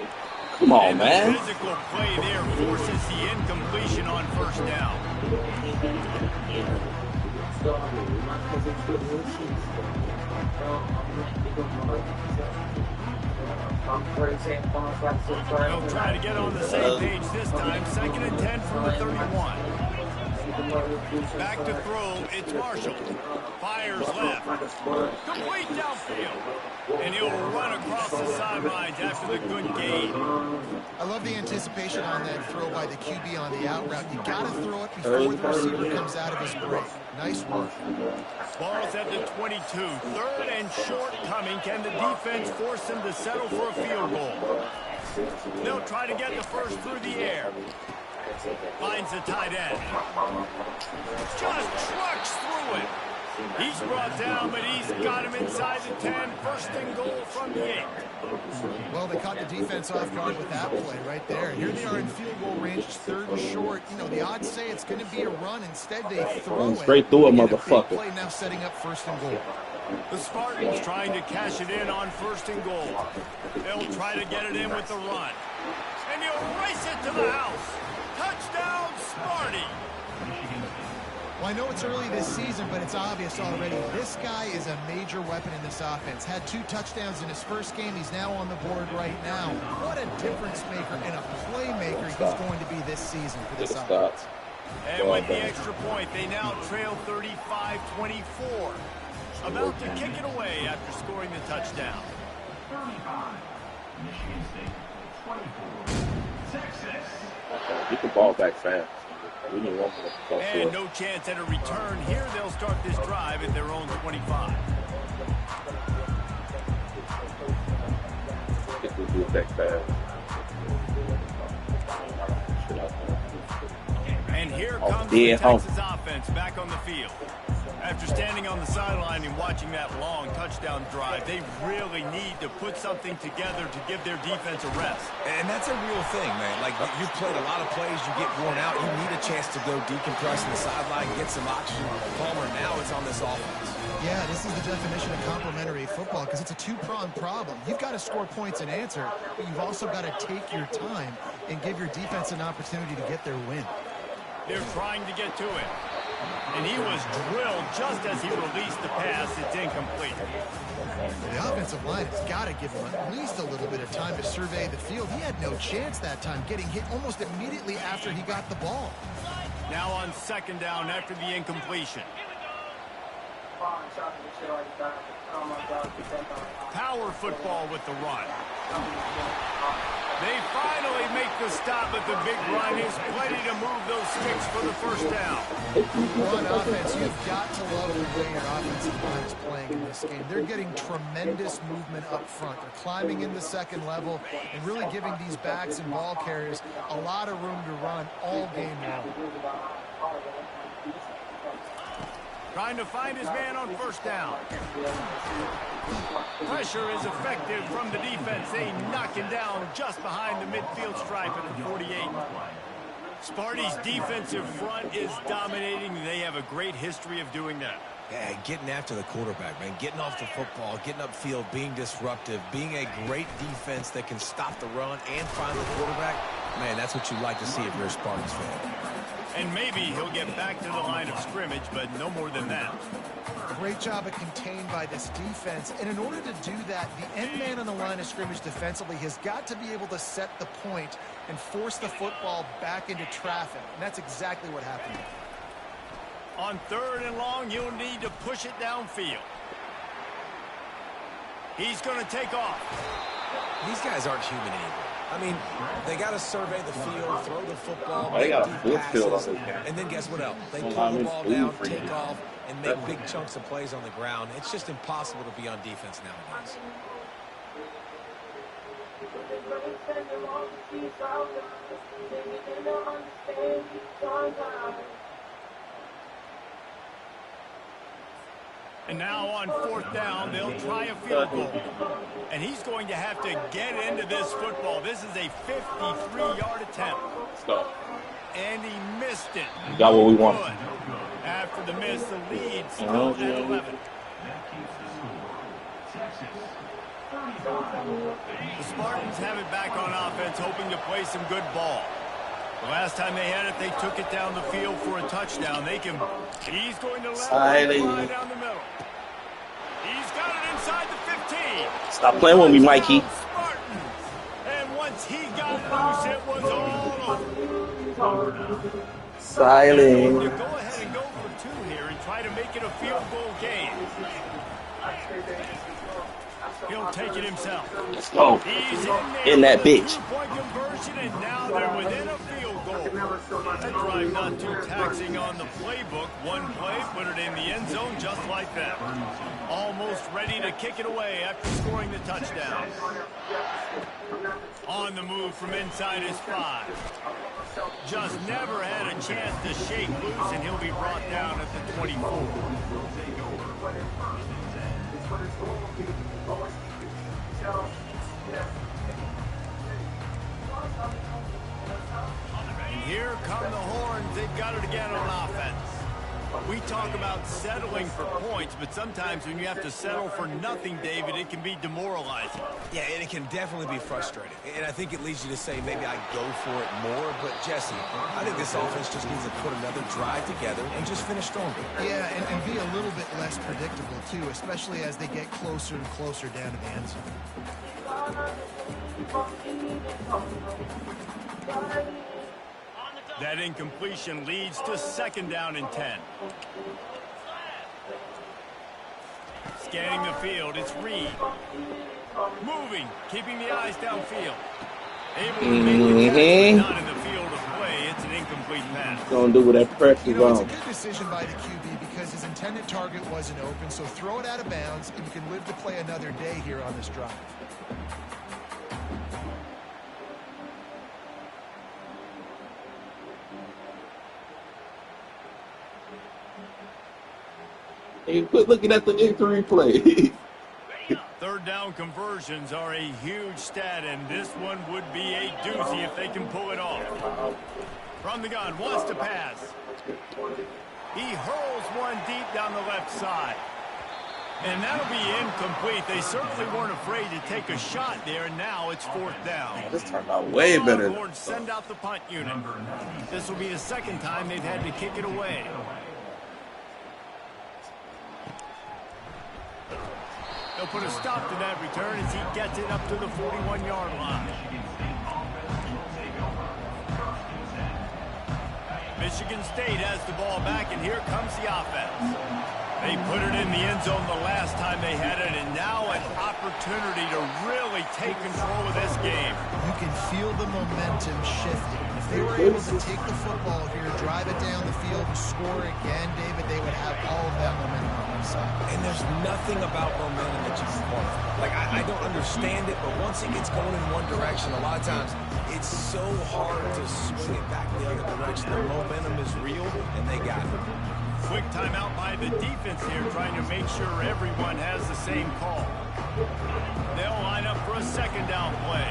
Come on, man. The physical play there forces the incompletion on first down. They'll try to get on the same page this time. 2nd and 10 from the 31. Back to throw, it's Marshall. Fires left. Complete downfield. And he'll run across the sidelines after the good gain. I love the anticipation on that throw by the QB on the out route. You got to throw it before the receiver comes out of his break. Nice work. Ball's at the 22. 3rd and short coming. Can the defense force them to settle for a field goal? They'll try to get the first through the air. Finds the tight end. Just trucks through it. He's brought down, but he's got him inside the 10. 1st and goal from the 8. Well, they caught the defense off guard with that play right there. Here they are in field goal range, 3rd and short. You know, the odds say it's going to be a run. Instead, they throw it. Straight through a motherfucker. Play now setting up 1st and goal. The Spartans trying to cash it in on 1st and goal. They'll try to get it in with the run. And he'll race it to the house. Touchdown, Sparty. Well, I know it's early this season, but it's obvious already. This guy is a major weapon in this offense. Had 2 touchdowns in his first game. He's now on the board right now. What a difference maker and a playmaker he's going to be this season for this offense. And with the extra point, they now trail 35-24. About to kick it away after scoring the touchdown. 35. Michigan State. 24. Texas. Get the ball back fast. We need one more. And no chance at a return. Here they'll start this drive at their own 25. Get this dude back fast. And here comes the Texas offense back on the field. After standing on the sideline and watching that long touchdown drive, they really need to put something together to give their defense a rest. And that's a real thing, man. Like, you've played a lot of plays, you get worn out, you need a chance to go decompress on the sideline, get some oxygen. Palmer, now it's on this offense. Yeah, this is the definition of complementary football because it's a 2-pronged problem. You've got to score points and answer, but you've also got to take your time and give your defense an opportunity to get their win. They're trying to get to it. And he was drilled just as he released the pass. It's incomplete. The offensive line has got to give him at least a little bit of time to survey the field. He had no chance that time, getting hit almost immediately after he got the ball. Now on 2nd down after the incompletion. Power football with the run. They finally make the stop, but the big run is plenty to move those sticks for the 1st down. On offense, you've got to love the way your offensive line is playing in this game. They're getting tremendous movement up front. They're climbing in the 2nd level and really giving these backs and ball carriers a lot of room to run all game long. Trying to find his man on 1st down. Pressure is effective from the defense. They knock him down just behind the midfield stripe at the 48. Sparty's defensive front is dominating. They have a great history of doing that. Yeah, getting after the quarterback, man. Getting off the football, getting upfield, being disruptive, being a great defense that can stop the run and find the quarterback. Man, that's what you like to see if you're a Spartans fan. And maybe he'll get back to the line of scrimmage, but no more than that. Great job of contained by this defense. And in order to do that, the end man on the line of scrimmage defensively has got to be able to set the point and force the football back into traffic. And that's exactly what happened. On 3rd and long, you'll need to push it downfield. He's going to take off. These guys aren't human anymore. I mean, they got to survey the field, throw the football, they got a deep full field passes, on this game. and then guess what else? They pull the ball down, take off, and make big chunks of plays on the ground. It's just impossible to be on defense nowadays. And now on 4th down, they'll try a field goal. And he's going to have to get into this football. This is a 53-yard attempt. Stop. And he missed it. Got what we want. After the miss, the lead still at 11. The Spartans have it back on offense, hoping to play some good ball. The last time they had it, they took it down the field for a touchdown. He's going to let it fly down the middle. He's got it inside the 15. Stop playing with me, Mikey. And once he got loose, it was all over. Silent. Go ahead and go for 2 here and try to make it a field goal game. He'll take it himself. Let's go. He's in that bitch. Two-point conversion, and now they're within a field goal. That drive not too taxing on the playbook. One play, put it in the end zone just like that. Almost ready to kick it away after scoring the touchdown. On the move from inside his 5. Just never had a chance to shake loose, and he'll be brought down at the 24. And here come the horns. They've got it again on offense. We talk about settling for points, but sometimes when you have to settle for nothing, David, it can be demoralizing. Yeah, and it can definitely be frustrating. And I think it leads you to say maybe I go for it more. But, Jesse, I think this offense just needs to put another drive together and just finish stronger. Yeah, and be a little bit less predictable, too, especially as they get closer and closer down to the end zone. That incompletion leads to 2nd down and 10. Scanning the field, it's Reed. Moving, keeping the eyes downfield. Able to make the catch, not in the field of play. It's an incomplete pass. Don't do what that pressure It's on. a good decision by the QB because his intended target wasn't open, so throw it out of bounds, and you can live to play another day here on this drive. Hey, quit looking at the victory play. 3rd down conversions are a huge stat, and this one would be a doozy if they can pull it off. From the gun, wants to pass. He hurls one deep down the left side. And that'll be incomplete. They certainly weren't afraid to take a shot there, and now it's 4th down. This turned out way better. Lord, send out the punt unit. This will be the 2nd time they've had to kick it away. They'll put a stop to that return as he gets it up to the 41-yard line. Michigan State has the ball back, and here comes the offense. They put it in the end zone the last time they had it, and now an opportunity to really take control of this game. You can feel the momentum shifting. If they were able to take the football here, drive it down the field, and score again, David, they would have all of that momentum on their side. And there's nothing about momentum that you can quantify. Like, I don't understand it, but once it gets going in one direction, a lot of times it's so hard to swing it back the other direction. The momentum is real, and they got it. Quick timeout by the defense here, trying to make sure everyone has the same call. They'll line up for a 2nd down play.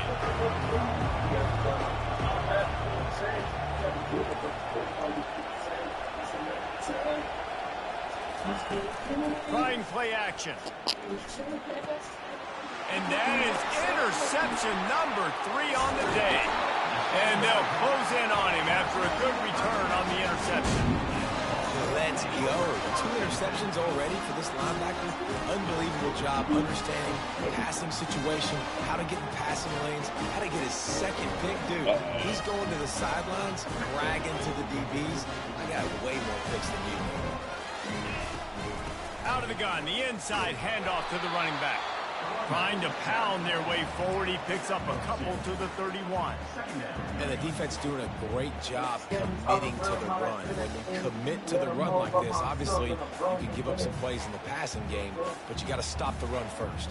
Trying play action. And that is interception number 3 on the day. And they'll close in on him after a good return on the interception. Let's go. 2 interceptions already for this linebacker. Unbelievable job understanding the passing situation, how to get in passing lanes, how to get his 2nd pick. Dude, he's going to the sidelines, bragging to the DBs. I got way more picks than you. Out of the gun, the inside handoff to the running back. Trying to pound their way forward. He picks up a couple to the 31. And the defense doing a great job committing to the run. When you commit to the run like this, obviously you can give up some plays in the passing game, but you got to stop the run first.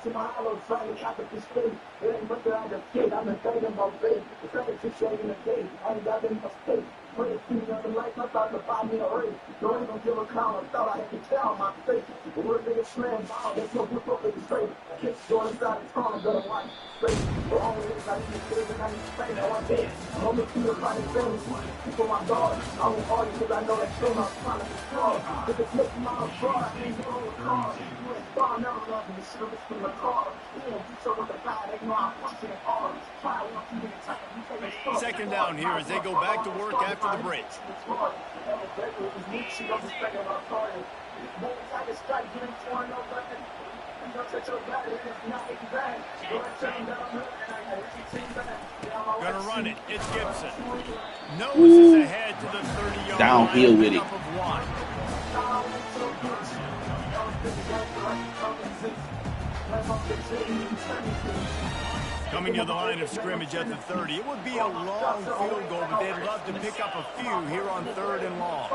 To my hollow trying to after this space. It ain't much that I just kid. I've been thinking about faith. The second to show in the day. I ain't got any mistakes. Put it through nothing like I thought to buy me a race. No ain't gonna give a count. I thought I had to tell my face. But we're nigga slam ball. There's no good for the straight. Kicks going inside the corner, gonna watch. Second down here as they go back to work after the break. Gonna run it. It's Gibson. Noses ahead to the 30-yard Downhill with it. Coming to the line of scrimmage at the 30. It would be a long field goal, but they'd love to pick up a few here on 3rd and long.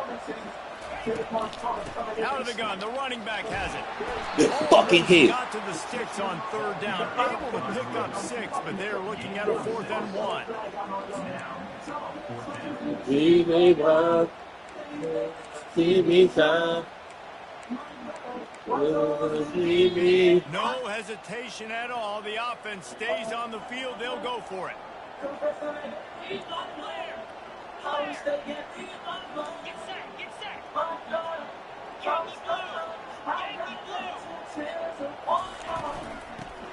Out of the gun, the running back has it. Good fucking hit. Got to the sticks on 3rd down, able to pick up 6, but they're looking at a 4th and 1. No hesitation at all. The offense stays on the field. They'll go for it.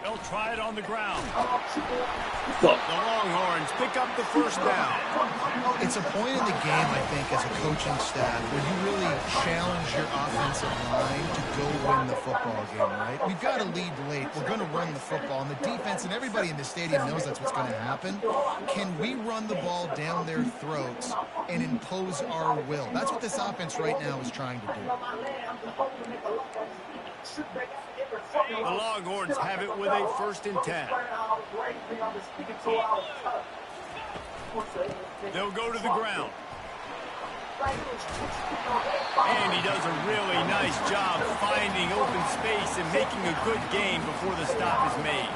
They'll try it on the ground. The Longhorns pick up the 1st down. It's a point in the game, I think, as a coaching staff, where you really challenge your offensive line to go win the football game, right? We've got to lead late. We're going to run the football. And the defense and everybody in the stadium knows that's what's going to happen. Can we run the ball down their throats and impose our will? That's what this offense right now is trying to do. The Longhorns have it with a 1st and 10. They'll go to the ground. And he does a really nice job finding open space and making a good gain before the stop is made.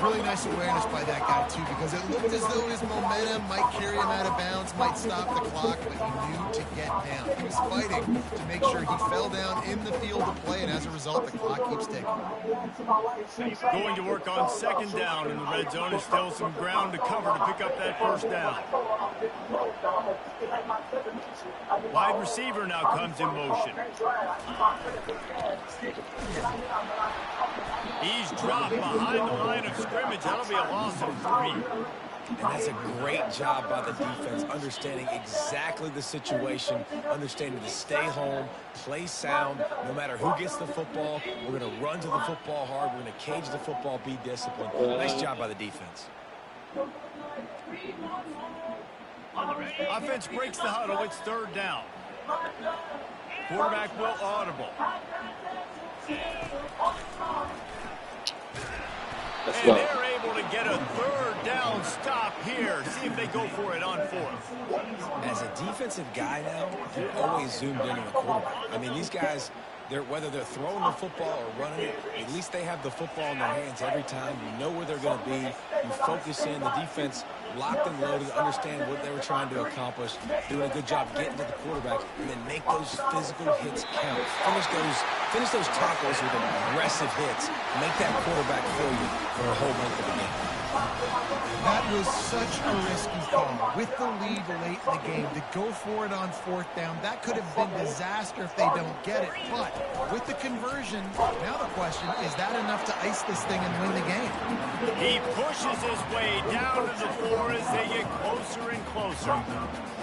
Really nice awareness by that guy, too, because it looked as though his momentum might carry him out of bounds, might stop the clock, but he knew to get down. He was fighting to make sure he fell down in the field of play, and as a result, the clock keeps ticking. Going to work on 2nd down in the red zone. Is still some ground to cover to pick up that 1st down. Wide receiver now comes in motion. He's dropped behind the line of scrimmage. That'll be a loss of 3. And that's a great job by the defense, understanding exactly the situation, understanding to stay home, play sound. No matter who gets the football, we're going to run to the football hard. We're going to cage the football, be disciplined. Nice job by the defense. Offense breaks the huddle. It's 3rd down. Quarterback will audible. Let's and go. they're able to get a 3rd down stop here. See if they go for it on 4th. As a defensive guy now, you're always zoomed in on the quarterback. I mean, these guys, whether they're throwing the football or running it, at least they have the football in their hands every time. You know where they're going to be. You focus in. The defense locked and loaded, understand what they were trying to accomplish, doing a good job getting to the quarterback, and then make those physical hits count. Finish those tackles with aggressive hits. Make that quarterback feel you for a whole length of the game. That was such a risky call. With the lead late in the game, to go for it on 4th down, that could have been disaster if they don't get it. But with the conversion, now the question, is that enough to ice this thing and win the game? He pushes his way down to the floor as they get closer and closer.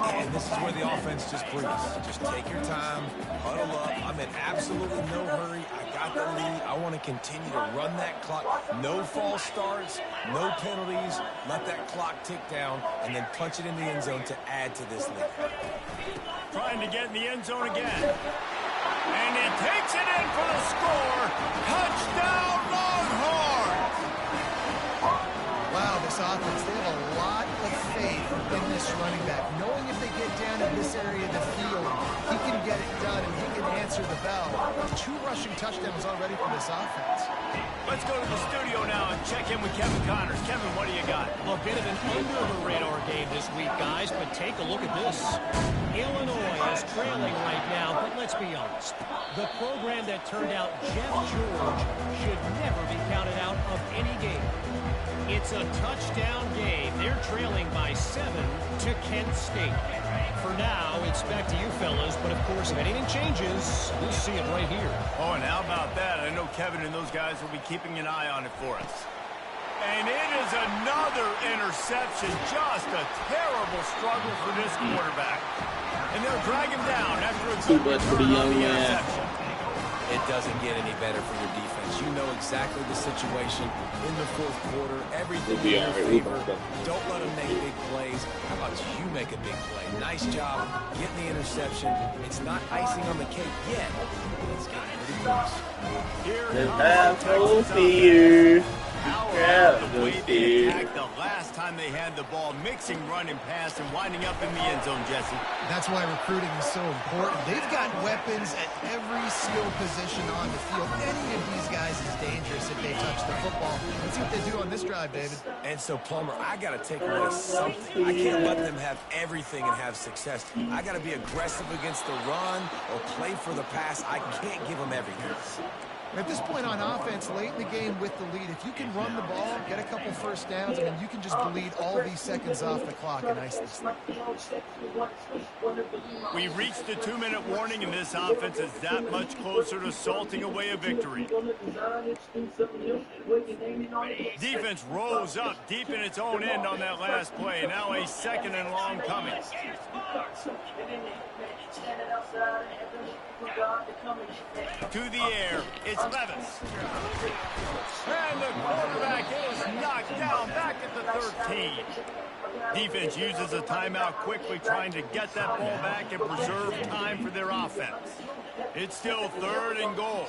And this is where the offense just breathes. Just take your time, huddle up. I'm in absolutely no hurry. I got the lead. I want to continue to run that clock. No false starts, no penalties. Let that clock tick down, and then punch it in the end zone to add to this lead. Trying to get in the end zone again. And he takes it in for the score. Touchdown, Longhorns! Wow, this offense, they have a lot of faith in this running back. Knowing if they get down in this area of the field, he can get it done and he can answer the bell. 2 rushing touchdowns already for this offense. Let's go to the studio now and check in with Kevin Connors. Kevin, what do you got? A bit of an under-the-radar game this week, guys, but take a look at this. Illinois is trailing right now, but let's be honest. The program that turned out Jeff George should never be counted out of any game. It's a touchdown game. They're trailing by 7 to Kent State. For now, it's back to you fellas, but of course, if anything changes, we'll see it right here. Oh, and how about that? I know Kevin and those guys will be keeping an eye on it for us. And it is another interception. Just a terrible struggle for this quarterback. And they'll drag him down after a good return on the interception. It doesn't get any better for your defense. You know exactly the situation in the fourth quarter. Everything in your favor. Don't let them make big plays. How about you make a big play? Nice job getting the interception. It's not icing on the cake yet. It's getting pretty close. Here comes no fear. The way they attacked the last time they had the ball, mixing run and pass and winding up in the end zone, Jesse. That's why recruiting is so important. They've got weapons at every skill position on the field. Any of these guys is dangerous if they touch the football. Let's see what they do on this drive, David. And so, Palmer, I got to take away something. I can't let them have everything and have success. I got to be aggressive against the run or play for the pass. I can't give them everything. At this point on offense, late in the game with the lead, if you can run the ball, get a couple first downs, I mean, you can just bleed all these seconds off the clock and ice this thing. We reached the 2-minute warning, and this offense is that much closer to salting away a victory. Defense rose up deep in its own end on that last play. Now a 2nd and long coming. To the air, it's Levis. And the quarterback is knocked down back at the 13. Defense uses a timeout quickly, trying to get that ball back and preserve time for their offense. It's still 3rd and goal.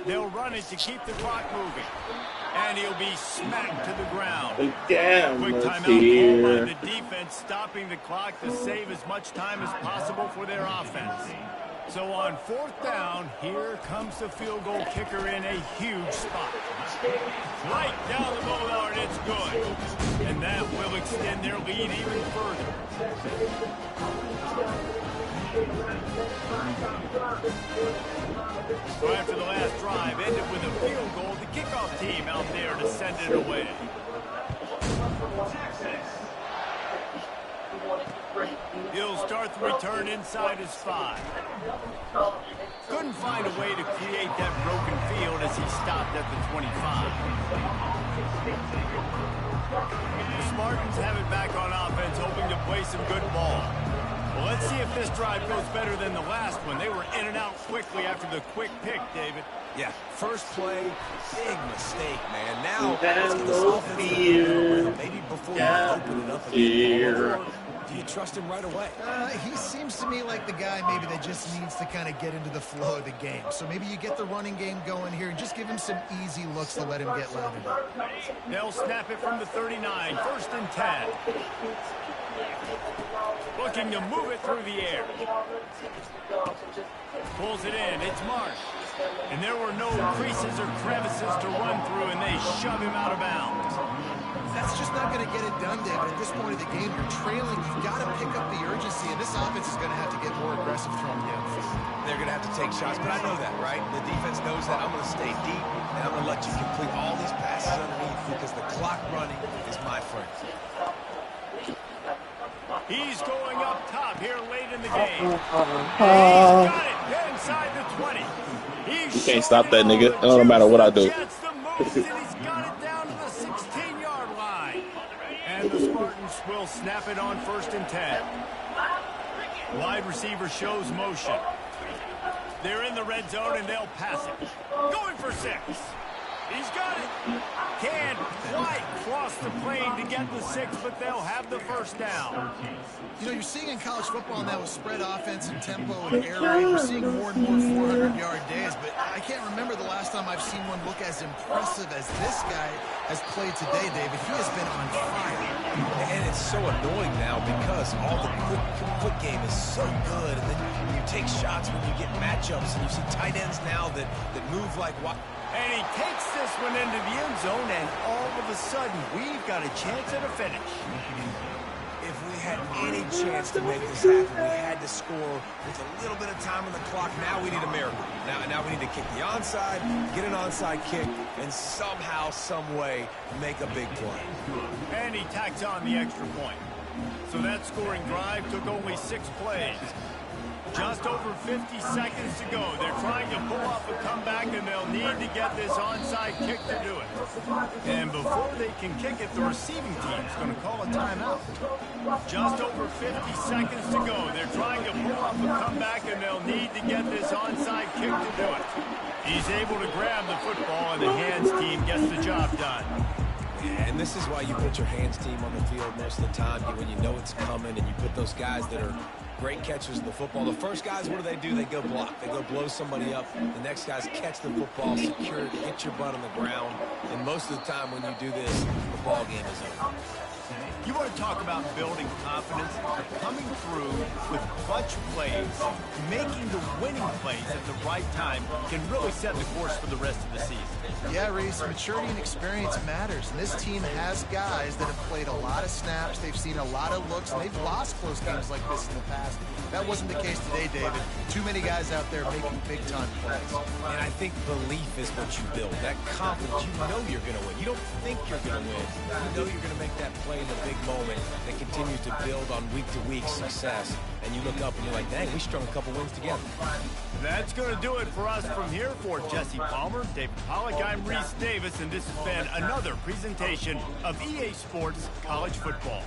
They'll run it to keep the clock moving. And he'll be smacked to the ground. Quick timeout call by the defense, stopping the clock to save as much time as possible for their offense. So on 4th down, here comes the field goal kicker in a huge spot. Right down the boulevard, it's good. And that will extend their lead even further. So after the last drive ended with a field goal, the kickoff team out there to send it away. He'll start the return inside his 5. Couldn't find a way to create that broken field as he stopped at the 25. The Spartans have it back on offense, hoping to play some good ball. Well, let's see if this drive goes better than the last one. They were in and out quickly after the quick pick, David. Yeah, first play, big mistake, man. Now, let's get this offense maybe before you open it up again. Do you trust him right away? He seems to me like the guy maybe that just needs to kind of get into the flow of the game. So maybe you get the running game going here and just give him some easy looks to let him get landed up. They'll snap it from the 39, 1st and 10. Looking to move it through the air. Pulls it in. It's Marsh. And there were no creases or crevices to run through, and they shove him out of bounds. That's just not going to get it done, David. At this point of the game, you're trailing. You've got to pick up the urgency, and this offense is going to have to get more aggressive throwing downfield. They're going to have to take shots, but I know that, right? The defense knows that. I'm going to stay deep, and I'm going to let you complete all these passes underneath because the clock running is my friend. He's going up top here late in the game. He's got it inside the 20. You can't stop that nigga. It don't matter what I do. He's got it down to the 16-yard line. And the Spartans will snap it on 1st and 10. Wide receiver shows motion. They're in the red zone, and they'll pass it. Going for 6. He's got it. Can't quite cross the plane to get the 6, but they'll have the first down. You know, you're seeing in college football now with spread offense and tempo and air raid, you're seeing more and more 400-yard days, but I can't remember the last time I've seen one look as impressive as this guy has played today, David. He has been on fire. And it's so annoying now because all the quick game is so good, and then you take shots when you get matchups, and you see tight ends now that move like what. And he takes this one into the end zone, and all of a sudden, we've got a chance at a finish. If we had any chance to make this happen, we had to score with a little bit of time on the clock. Now we need a miracle. Now we need to kick the onside, get an onside kick, and somehow, some way, make a big play. And he tacks on the extra point. So that scoring drive took only 6 plays. Just over 50 seconds to go. They're trying to pull off a comeback, and they'll need to get this onside kick to do it. And before they can kick it, the receiving team's going to call a timeout. Just over 50 seconds to go. They're trying to pull off a comeback, and they'll need to get this onside kick to do it. He's able to grab the football, and the hands team gets the job done. Yeah, and this is why you put your hands team on the field most of the time, when you know it's coming, and you put those guys that are great catchers of the football. The first guys, what do? They go block. They go blow somebody up. The next guys catch the football, secure it, get your butt on the ground. And most of the time when you do this, the ball game is over. You want to talk about building confidence? Coming through with clutch plays, making the winning plays at the right time can really set the course for the rest of the season. Yeah, Reese, maturity and experience matters, and this team has guys that have played a lot of snaps, they've seen a lot of looks, and they've lost close games like this in the past. That wasn't the case today, David. Too many guys out there making big-time plays. And I think belief is what you build. That confidence, you know you're going to win. You don't think you're going to win. You know you're going to make that play in the big moment that continues to build on week-to-week success. And you look up and you're like, dang, we strung a couple wins together. That's going to do it for us from here. For Jesse Palmer, David Pollack, I'm Reese Davis, and this has been another presentation of EA Sports College Football.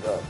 Go.